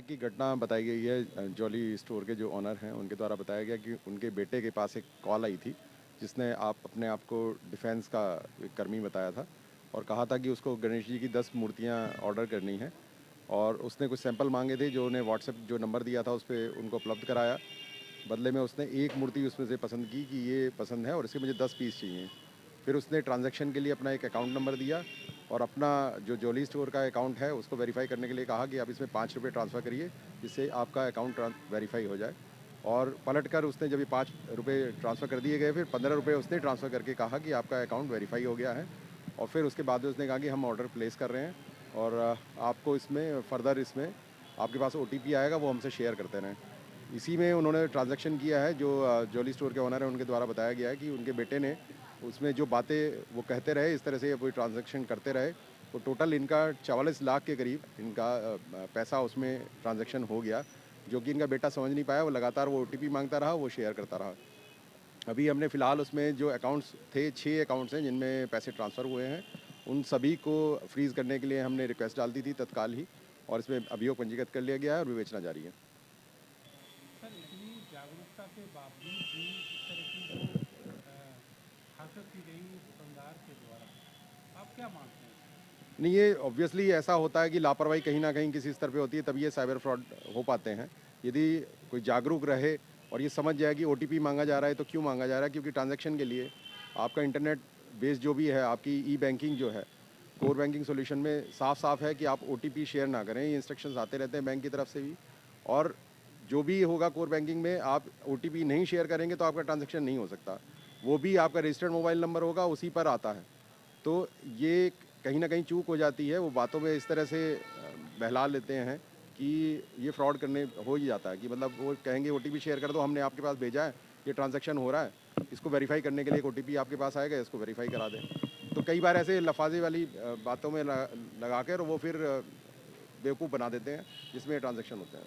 की घटना बताई गई है। जॉली स्टोर के जो ऑनर हैं उनके द्वारा बताया गया कि उनके बेटे के पास एक कॉल आई थी, जिसने अपने आप को डिफेंस का एक कर्मी बताया था और कहा था कि उसको गणेश जी की 10 मूर्तियाँ ऑर्डर करनी है। और उसने कुछ सैंपल मांगे थे, जो उन्हें व्हाट्सएप जो नंबर दिया था उस पर उनको उपलब्ध कराया। बदले में उसने एक मूर्ति उसमें से पसंद की कि ये पसंद है और इसके मुझे 10 पीस चाहिए। फिर उसने ट्रांजैक्शन के लिए अपना एक अकाउंट नंबर दिया और अपना जो जॉली स्टोर का अकाउंट है उसको वेरीफाई करने के लिए कहा कि आप इसमें 5 रुपये ट्रांसफ़र करिए, जिससे आपका अकाउंट वेरीफाई हो जाए। और पलट कर उसने जब ये 5 रुपये ट्रांसफ़र कर दिए गए, फिर 15 रुपये उसने ट्रांसफ़र करके कहा कि आपका अकाउंट वेरीफाई हो गया है। और फिर उसके बाद में उसने कहा कि हम ऑर्डर प्लेस कर रहे हैं और आपको इसमें फ़र्दर इसमें आपके पास ओटीपी आएगा, वो हमसे शेयर करते रहें। इसी में उन्होंने ट्रांज़ैक्शन किया है। जो जॉली स्टोर के ओनर हैं उनके द्वारा बताया गया है कि उनके बेटे ने उसमें जो बातें वो कहते रहे, इस तरह से ये कोई ट्रांज़ैक्शन करते रहे, तो टोटल इनका 44 लाख के करीब इनका पैसा उसमें ट्रांज़ैक्शन हो गया, जो कि इनका बेटा समझ नहीं पाया। वो लगातार वो ओटीपी माँगता रहा, वो शेयर करता रहा। अभी हमने फ़िलहाल उसमें जो अकाउंट्स थे, 6 अकाउंट्स हैं जिनमें पैसे ट्रांसफ़र हुए हैं, उन सभी को फ्रीज़ करने के लिए हमने रिक्वेस्ट डाल दी थी तत्काल ही, और इसमें अभियोग पंजीकृत कर लिया गया है और विवेचना जारी है। सर, इतनी जागरूकता के बावजूद भी इस तरह की जो हरकत की गई दुकानदार के द्वारा, आप क्या मानते हैं इसको? नहीं, ये ऑब्वियसली ऐसा होता है कि लापरवाही कहीं न कहीं किसी स्तर पे होती है, तभी ये साइबर फ्रॉड हो पाते हैं। यदि कोई जागरूक रहे और ये समझ जाए कि ओटीपी माँगा जा रहा है, तो क्यों माँगा जा रहा है? क्योंकि ट्रांज़ैक्शन के लिए आपका इंटरनेट बेस जो भी है, आपकी ई-बैंकिंग जो है, कोर बैंकिंग सॉल्यूशन में साफ-साफ है कि आप ओटीपी शेयर ना करें। ये इंस्ट्रक्शंस आते रहते हैं बैंक की तरफ से भी। और जो भी होगा कोर बैंकिंग में, आप ओटीपी नहीं शेयर करेंगे तो आपका ट्रांज़ैक्शन नहीं हो सकता। वो भी आपका रजिस्टर्ड मोबाइल नंबर होगा, उसी पर आता है। तो ये कहीं न कहीं चूक हो जाती है, वो बातों में इस तरह से बहला लेते हैं कि ये फ्रॉड करने हो ही जाता है कि मतलब वो कहेंगे ओटीपी शेयर कर दो, हमने आपके पास भेजा है, ये ट्रांज़ैक्शन हो रहा है, इसको वेरीफ़ाई करने के लिए एक ओटीपी आपके पास आएगा, इसको वेरीफ़ाई करा दें। तो कई बार ऐसे लफ़ाज़ी वाली बातों में लगा कर वो फिर बेवकूफ़ बना देते हैं, जिसमें ये ट्रांज़ैक्शन होते हैं।